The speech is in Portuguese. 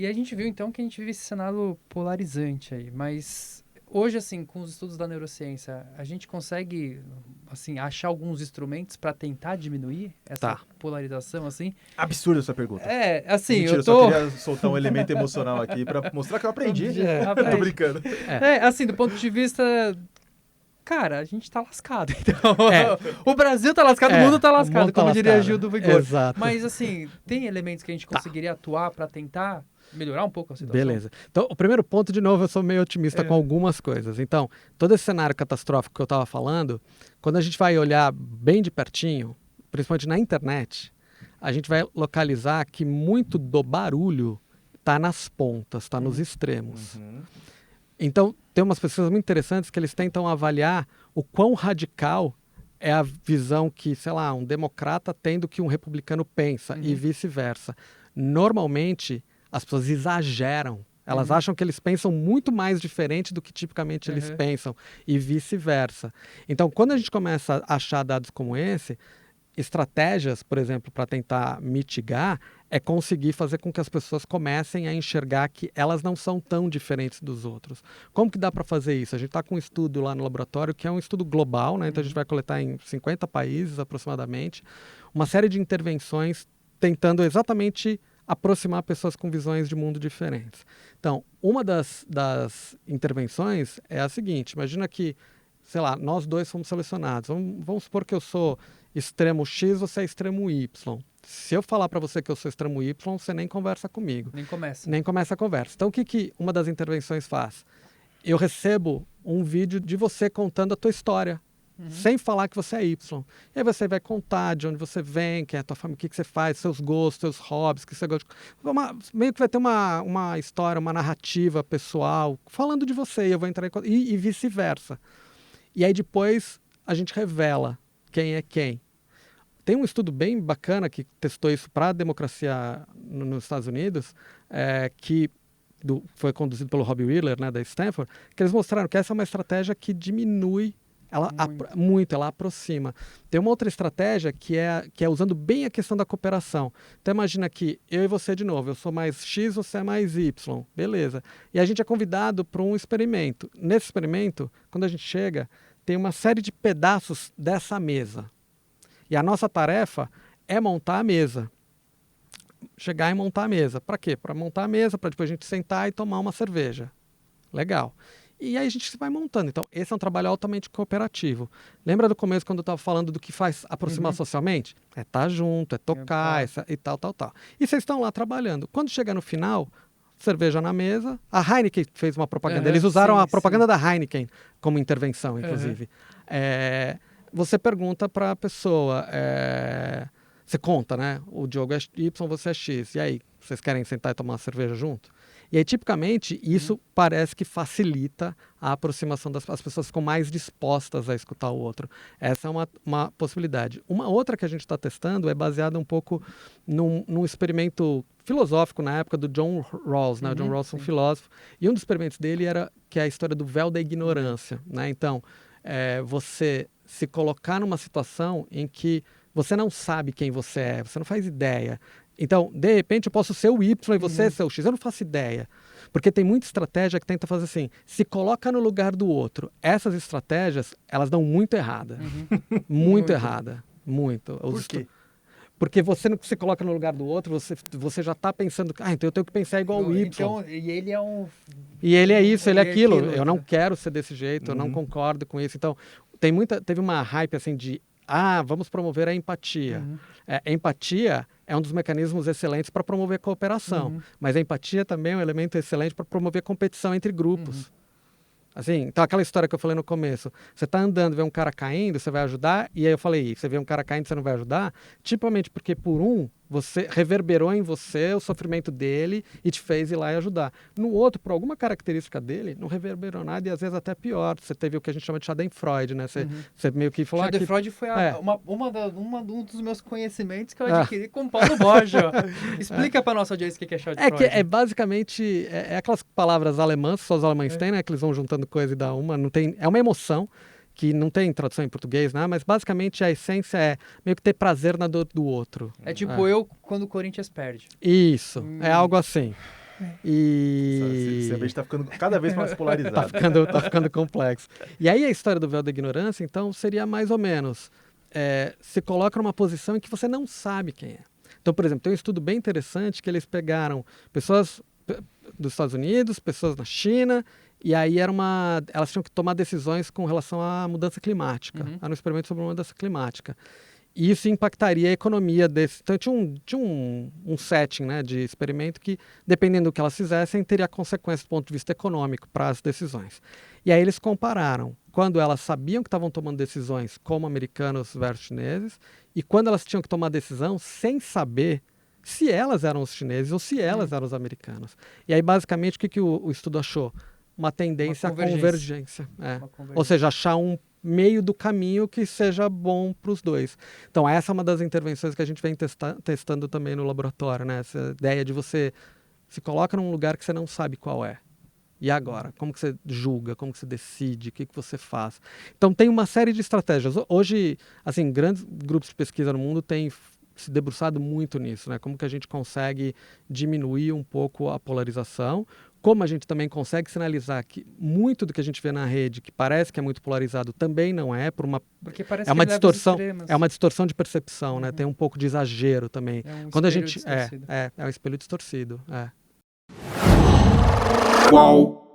E a gente viu, então, que a gente vive esse cenário polarizante aí. Mas hoje, assim, com os estudos da neurociência, a gente consegue, assim, achar alguns instrumentos para tentar diminuir essa polarização, assim? Absurda essa pergunta. Assim, mentira, eu tô... só queria soltar um elemento emocional aqui para mostrar que eu aprendi. Tô brincando. Assim, do ponto de vista... Cara, a gente tá lascado, então. O Brasil tá lascado, o mundo tá lascado, como diria Gil do Vigor. Exato. Mas, assim, tem elementos que a gente conseguiria atuar para tentar melhorar um pouco a situação? Beleza. Então, o primeiro ponto, de novo, eu sou meio otimista com algumas coisas. Então, todo esse cenário catastrófico que eu estava falando, quando a gente vai olhar bem de pertinho, principalmente na internet, a gente vai localizar que muito do barulho está nas pontas, está nos extremos. Então, tem umas pesquisas muito interessantes que eles tentam avaliar o quão radical é a visão que, sei lá, um democrata tem do que um republicano pensa e vice-versa. Normalmente, as pessoas exageram. Elas acham que eles pensam muito mais diferente do que tipicamente eles pensam e vice-versa. Então, quando a gente começa a achar dados como esse, estratégias, por exemplo, para tentar mitigar, é conseguir fazer com que as pessoas comecem a enxergar que elas não são tão diferentes dos outros. Como que dá para fazer isso? A gente está com um estudo lá no laboratório, que é um estudo global, né? Então a gente vai coletar em 50 países aproximadamente, uma série de intervenções tentando exatamente aproximar pessoas com visões de mundo diferentes. Então, uma das intervenções é a seguinte: imagina que, sei lá, nós dois fomos selecionados. Vamos supor que eu sou extremo X, você é extremo Y. Se eu falar para você que eu sou extremo Y, você nem conversa comigo. Nem começa a conversa. Então, o que uma das intervenções faz? Eu recebo um vídeo de você contando a tua história, sem falar que você é Y. E aí você vai contar de onde você vem, quem é a tua família, o que você faz, seus gostos, seus hobbies, que você gosta. Meio que vai ter uma história, uma narrativa pessoal falando de você, e eu vou entrar e vice-versa. E aí depois a gente revela quem é quem. Tem um estudo bem bacana que testou isso para a democracia nos Estados Unidos, que foi conduzido pelo Robbie Wheeler, né, da Stanford, que eles mostraram que essa é uma estratégia que diminui ela aproxima. Tem uma outra estratégia que é usando bem a questão da cooperação. Então imagina que eu e você de novo, eu sou mais X, você é mais Y, beleza. E a gente é convidado para um experimento. Nesse experimento, quando a gente chega, tem uma série de pedaços dessa mesa. E a nossa tarefa é montar a mesa. Chegar e montar a mesa. Para quê? Para montar a mesa, para depois a gente sentar e tomar uma cerveja. Legal. E aí a gente vai montando. Então, esse é um trabalho altamente cooperativo. Lembra do começo quando eu estava falando do que faz aproximar socialmente? É estar junto, é tocar e tal. E vocês estão lá trabalhando. Quando chega no final, cerveja na mesa. A Heineken fez uma propaganda. Eles usaram a propaganda da Heineken como intervenção, inclusive. Você pergunta para a pessoa, você conta, né? O Diogo é Y, você é X. E aí, vocês querem sentar e tomar uma cerveja junto? E aí, tipicamente, isso parece que facilita a aproximação as pessoas ficam mais dispostas a escutar o outro. Essa é uma possibilidade. Uma outra que a gente está testando é baseada um pouco num experimento filosófico na época do John Rawls, né? O John Rawls é um filósofo. E um dos experimentos dele era que é a história do véu da ignorância, né? Então, você se colocar numa situação em que você não sabe quem você é, você não faz ideia. Então, de repente, eu posso ser o Y e você ser o X. Eu não faço ideia. Porque tem muita estratégia que tenta fazer assim, se coloca no lugar do outro. Essas estratégias, elas dão muito errada. Muito errada. Muito. Por quê? Porque você não se coloca no lugar do outro, você já está pensando, então eu tenho que pensar igual o Y. Então, e ele é um... E ele é isso, ele é aquilo. Eu não quero ser desse jeito, eu não concordo com isso. Então, teve uma hype assim de, vamos promover a empatia. Empatia é um dos mecanismos excelentes para promover cooperação, mas a empatia também é um elemento excelente para promover competição entre grupos. Assim, então aquela história que eu falei no começo, você está andando, vê um cara caindo, você vai ajudar, e aí eu falei, você vê um cara caindo, você não vai ajudar, tipicamente porque você reverberou em você o sofrimento dele e te fez ir lá e ajudar. No outro, por alguma característica dele, não reverberou nada e às vezes até pior. Você teve o que a gente chama de Schadenfreude, né? Você meio que falou... Schadenfreude foi um dos meus conhecimentos que eu adquiri com o Paulo Borges. Explica para nossa audiência o que é Schadenfreude. É basicamente aquelas palavras alemãs, só os alemães têm, né? Que eles vão juntando coisa e dá uma. Não tem, é uma emoção que não tem tradução em português, né? Mas basicamente a essência é meio que ter prazer na dor do outro. É tipo eu quando o Corinthians perde. Isso, é algo assim. Esse ambiente está ficando cada vez mais polarizado. Tá ficando complexo. E aí a história do véu da ignorância, então, seria mais ou menos, se coloca numa posição em que você não sabe quem é. Então, por exemplo, tem um estudo bem interessante que eles pegaram pessoas dos Estados Unidos, pessoas na China, e aí elas tinham que tomar decisões com relação à mudança climática. Era um experimento sobre mudança climática. E isso impactaria a economia desse. Então, tinha um setting, né, de experimento que, dependendo do que elas fizessem, teria consequências do ponto de vista econômico para as decisões. E aí eles compararam quando elas sabiam que estavam tomando decisões como americanos versus chineses e quando elas tinham que tomar decisão sem saber se elas eram os chineses ou se elas eram os americanos. E aí, basicamente, o que o estudo achou? Uma tendência à convergência. Ou seja, achar um meio do caminho que seja bom para os dois. Então, essa é uma das intervenções que a gente vem testando também no laboratório, né? Essa ideia de você se coloca num lugar que você não sabe qual é. E agora? Como que você julga? Como que você decide? O que você faz? Então, tem uma série de estratégias. Hoje, assim, grandes grupos de pesquisa no mundo têm se debruçado muito nisso, né? Como que a gente consegue diminuir um pouco a polarização, como a gente também consegue sinalizar que muito do que a gente vê na rede, que parece que é muito polarizado, também não é, porque parece é uma que distorção, é uma distorção de percepção, né? Tem um pouco de exagero também. É um Quando espelho distorcido. É um espelho distorcido, Qual?